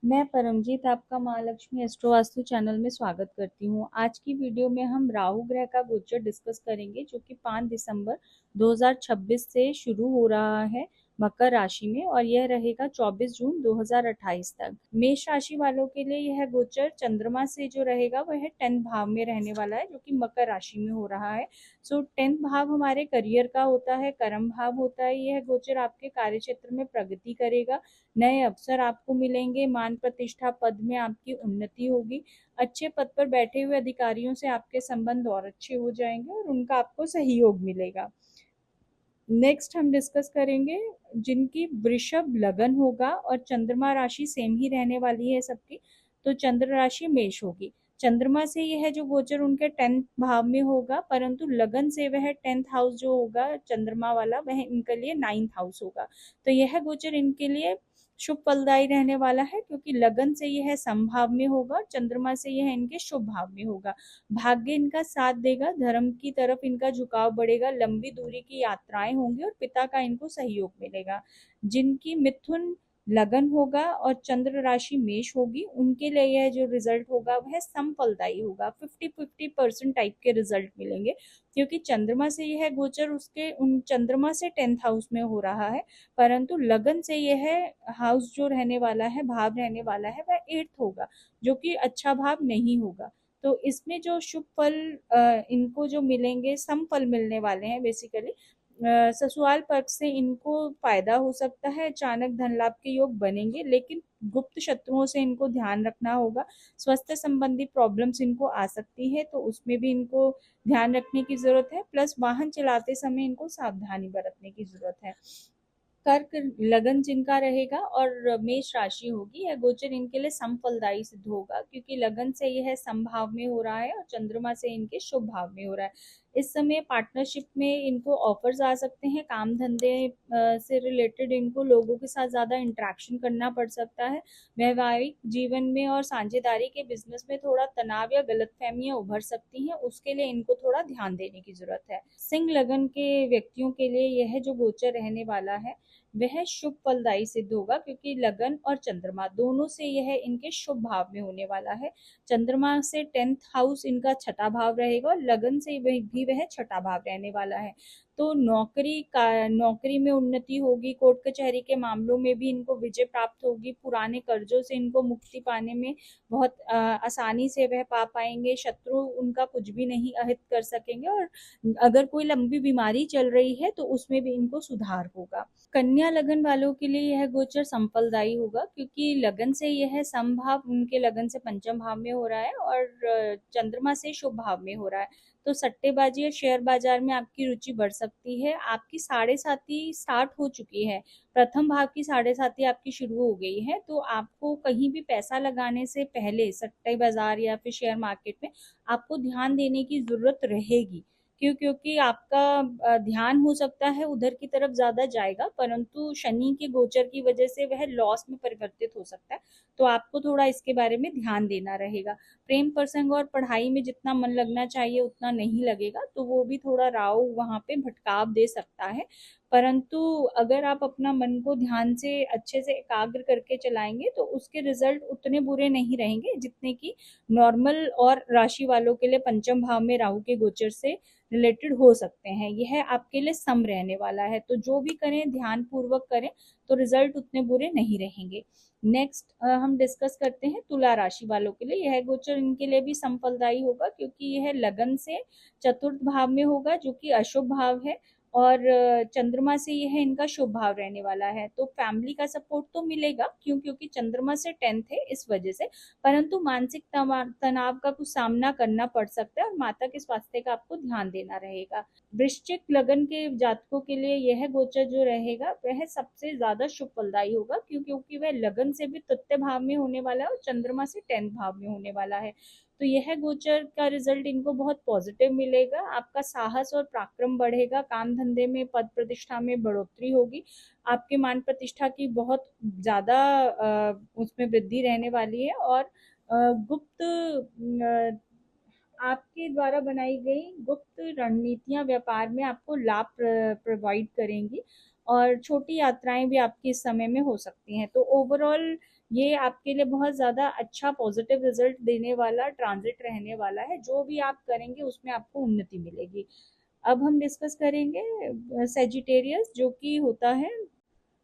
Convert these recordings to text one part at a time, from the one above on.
मैं परमजीत आपका Mahalakshmi astro vastu channel में स्वागत करती हूँ। आज की वीडियो में हम राहु ग्रह का गोचर डिस्कस करेंगे जो कि 5 दिसंबर 2026 से शुरू हो रहा है मकर राशि में और यह रहेगा 24 जून 2028 तक। मेष राशि वालों के लिए यह गोचर चंद्रमा से जो रहेगा वह 10th भाव में रहने वाला है जो कि मकर राशि में हो रहा है। सो 10th भाव हमारे करियर का होता है, कर्म भाव होता है। यह गोचर आपके कार्य क्षेत्र में प्रगति करेगा, नए अवसर आपको मिलेंगे, मान प्रतिष्ठा पद में आपकी उन्नति होगी, अच्छे पद पर बैठे हुए अधिकारियों से आपके संबंध और अच्छे हो जाएंगे और उनका आपको सहयोग मिलेगा। नेक्स्ट हम डिस्कस करेंगे जिनकी वृषभ लगन होगा और चंद्रमा राशि सेम ही रहने वाली है सबकी, तो चंद्र राशि मेष होगी। चंद्रमा से यह जो गोचर उनके 10th भाव में होगा, परंतु लगन से वह 10th हाउस जो होगा चंद्रमा वाला वह इनके लिए 9th हाउस होगा। तो यह गोचर इनके लिए शुभ फलदायी रहने वाला है क्योंकि लगन से यह समभाव में होगा, चंद्रमा से यह इनके शुभ भाव में होगा। भाग्य इनका साथ देगा, धर्म की तरफ इनका झुकाव बढ़ेगा, लंबी दूरी की यात्राएं होंगी और पिता का इनको सहयोग मिलेगा। जिनकी मिथुन लगन होगा और चंद्र राशि मेष होगी, उनके लिए यह जो रिजल्ट होगा वह समफलदायी होगा। 50-50% टाइप के रिजल्ट मिलेंगे क्योंकि चंद्रमा से यह गोचर उसके उन चंद्रमा से 10th हाउस में हो रहा है, परंतु लगन से यह हाउस जो रहने वाला है, भाव रहने वाला है, वह 8th होगा जो कि अच्छा भाव नहीं होगा। तो इसमें जो शुभ फल इनको जो मिलेंगे, सम फल मिलने वाले हैं बेसिकली। ससुराल पक्ष से इनको फायदा हो सकता है, अचानक धन लाभ के योग बनेंगे, लेकिन गुप्त शत्रुओं से इनको ध्यान रखना होगा। स्वास्थ्य संबंधी प्रॉब्लम्स इनको आ सकती है तो उसमें भी इनको ध्यान रखने की जरूरत है। प्लस वाहन चलाते समय इनको सावधानी बरतने की जरूरत है। कर्क लगन जिनका रहेगा और मेष राशि होगी, यह गोचर इनके लिए समफलदायी सिद्ध होगा क्योंकि लगन से यह समभाव में हो रहा है और चंद्रमा से इनके शुभ भाव में हो रहा है। इस समय पार्टनरशिप में इनको ऑफर्स आ सकते हैं, काम धंधे से रिलेटेड इनको लोगों के साथ ज्यादा इंटरेक्शन करना पड़ सकता है। वैवाहिक जीवन में और साझेदारी के बिजनेस में थोड़ा तनाव या गलतफहमियां उभर सकती हैं, उसके लिए इनको थोड़ा ध्यान देने की जरूरत है। सिंह लगन के व्यक्तियों के लिए यह जो गोचर रहने वाला है वह शुभ फलदायी सिद्ध होगा क्योंकि लगन और चंद्रमा दोनों से यह इनके शुभ भाव में होने वाला है। चंद्रमा से 10th हाउस इनका छठा भाव रहेगा और लगन से भी वह छठा भाव रहने वाला है। तो नौकरी में उन्नति होगी, कोर्ट कचहरी के मामलों में भी इनको विजय प्राप्त होगी, पुराने कर्जों से इनको मुक्ति पाने में बहुत आसानी से वह पा पाएंगे, शत्रु उनका कुछ भी नहीं अहित कर सकेंगे और अगर कोई लंबी बीमारी चल रही है तो उसमें भी इनको सुधार होगा। कन्या लगन वालों के लिए यह गोचर संफलदायी होगा क्योंकि लगन से यह समभाव उनके लगन से पंचम भाव में हो रहा है और चंद्रमा से शुभ भाव में हो रहा है। तो सट्टेबाजी या शेयर बाजार में आपकी रुचि बढ़ सकती है। आपकी साढ़े साथी स्टार्ट हो चुकी है, प्रथम भाव की साढ़े साथी आपकी शुरू हो गई है, तो आपको कहीं भी पैसा लगाने से पहले सट्टे बाजार या फिर शेयर मार्केट में आपको ध्यान देने की जरूरत रहेगी। क्योंकि आपका ध्यान हो सकता है उधर की तरफ ज्यादा जाएगा, परंतु शनि के गोचर की वजह से वह लॉस में परिवर्तित हो सकता है, तो आपको थोड़ा इसके बारे में ध्यान देना रहेगा। प्रेम प्रसंग और पढ़ाई में जितना मन लगना चाहिए उतना नहीं लगेगा, तो वो भी थोड़ा राहु वहां पे भटकाव दे सकता है। परंतु अगर आप अपना मन को ध्यान से अच्छे से एकाग्र करके चलाएंगे तो उसके रिजल्ट उतने बुरे नहीं रहेंगे जितने कि नॉर्मल और राशि वालों के लिए पंचम भाव में राहु के गोचर से रिलेटेड हो सकते हैं। यह आपके लिए सम रहने वाला है, तो जो भी करें ध्यान पूर्वक करें तो रिजल्ट उतने बुरे नहीं रहेंगे। नेक्स्ट हम डिस्कस करते हैं तुला राशि वालों के लिए। यह गोचर इनके लिए भी संफलदायी होगा क्योंकि यह लगन से चतुर्थ भाव में होगा जो कि अशुभ भाव है और चंद्रमा से यह इनका शुभ भाव रहने वाला है। तो फैमिली का सपोर्ट तो मिलेगा क्योंकि चंद्रमा से 10th है इस वजह से, परंतु मानसिक तनाव का कुछ सामना करना पड़ सकता है और माता के स्वास्थ्य का आपको ध्यान देना रहेगा। वृश्चिक लगन के जातकों के लिए यह गोचर जो रहेगा वह सबसे ज्यादा शुभ फलदायी होगा क्योंकि वह लगन से भी तृतीय भाव में होने वाला है और चंद्रमा से 10th भाव में होने वाला है। तो यह गोचर का रिजल्ट इनको बहुत पॉजिटिव मिलेगा। आपका साहस और पराक्रम बढ़ेगा, काम धंधे में पद प्रतिष्ठा में बढ़ोतरी होगी, आपके मान प्रतिष्ठा की बहुत ज्यादा उसमें वृद्धि रहने वाली है और गुप्त आपके द्वारा बनाई गई गुप्त रणनीतियां व्यापार में आपको लाभ प्रोवाइड करेंगी और छोटी यात्राएं भी आपकी इस समय में हो सकती हैं। तो ओवरऑल ये आपके लिए बहुत ज़्यादा अच्छा पॉजिटिव रिजल्ट देने वाला ट्रांजिट रहने वाला है। जो भी आप करेंगे उसमें आपको उन्नति मिलेगी। अब हम डिस्कस करेंगे सेजिटेरियस, जो कि होता है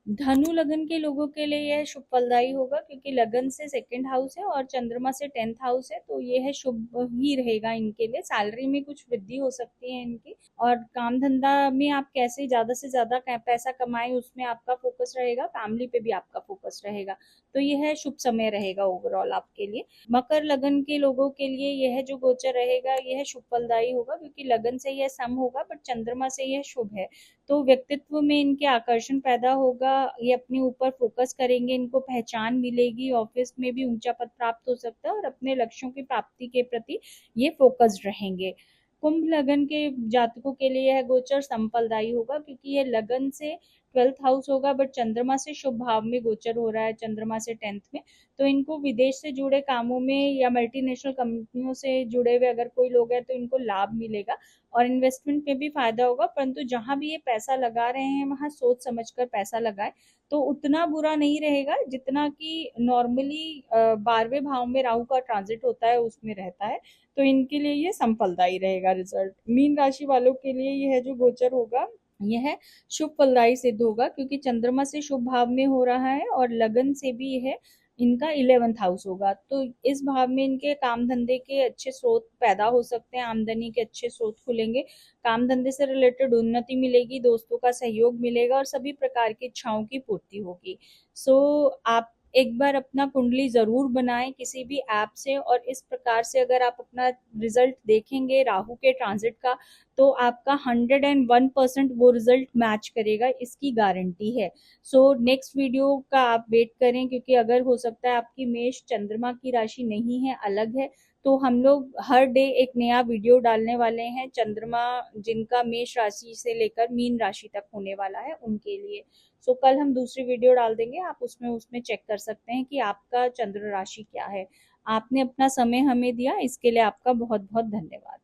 धनु लगन के लोगों के लिए यह शुभ फलदायी होगा, क्योंकि लगन से सेकंड हाउस है और चंद्रमा से 10th हाउस है, तो यह शुभ ही रहेगा इनके लिए। सैलरी में कुछ वृद्धि हो सकती है इनकी, और काम धंधा में आप कैसे ज्यादा से ज्यादा पैसा कमाएं उसमें आपका फोकस रहेगा, फैमिली पे भी आपका फोकस रहेगा। तो यह शुभ समय रहेगा ओवरऑल आपके लिए। मकर लगन के लोगों के लिए यह जो गोचर रहेगा यह शुभ फलदायी होगा, क्योंकि लगन से यह सम होगा बट चंद्रमा से यह शुभ है। तो व्यक्तित्व में इनके आकर्षण पैदा होगा, ये अपने ऊपर फोकस करेंगे, इनको पहचान मिलेगी, ऑफिस में भी ऊंचा पद प्राप्त हो सकता है और अपने लक्ष्यों की प्राप्ति के प्रति ये फोकस्ड रहेंगे। कुंभ लगन के जातकों के लिए यह गोचर संफलदायी होगा, क्योंकि यह लगन से 12th हाउस होगा बट चंद्रमा से शुभ भाव में गोचर हो रहा है, चंद्रमा से 10th में। तो इनको विदेश से जुड़े कामों में या मल्टीनेशनल कंपनियों से जुड़े हुए अगर कोई लोग हैं तो इनको लाभ मिलेगा और इन्वेस्टमेंट में भी फायदा होगा। परंतु जहां भी ये पैसा लगा रहे हैं वहां सोच समझकर पैसा लगाए, तो उतना बुरा नहीं रहेगा जितना कि नॉर्मली 12वें भाव में राहु का ट्रांजिट होता है उसमें रहता है। तो इनके लिए ये संफलदायी रहेगा रिजल्ट। मीन राशि वालों के लिए यह जो गोचर होगा यह शुभ फलदायी सिद्ध होगा, क्योंकि चंद्रमा से शुभ भाव में हो रहा है और लगन से भी यह इनका 11th हाउस होगा। तो इस भाव में इनके काम धंधे के अच्छे स्रोत पैदा हो सकते हैं, आमदनी के अच्छे स्रोत खुलेंगे, काम धंधे से रिलेटेड उन्नति मिलेगी, दोस्तों का सहयोग मिलेगा और सभी प्रकार की इच्छाओं की पूर्ति होगी। सो आप एक बार अपना कुंडली जरूर बनाएं किसी भी ऐप से, और इस प्रकार से अगर आप अपना रिजल्ट देखेंगे राहु के ट्रांजिट का, तो आपका 101% वो रिजल्ट मैच करेगा, इसकी गारंटी है। सो नेक्स्ट वीडियो का आप वेट करें, क्योंकि अगर हो सकता है आपकी मेष चंद्रमा की राशि नहीं है, अलग है, तो हम लोग हर डे एक नया वीडियो डालने वाले हैं चंद्रमा जिनका मेष राशि से लेकर मीन राशि तक होने वाला है उनके लिए। सो कल हम दूसरी वीडियो डाल देंगे, आप उसमें चेक कर सकते हैं कि आपका चंद्र राशि क्या है। आपने अपना समय हमें दिया, इसके लिए आपका बहुत बहुत धन्यवाद।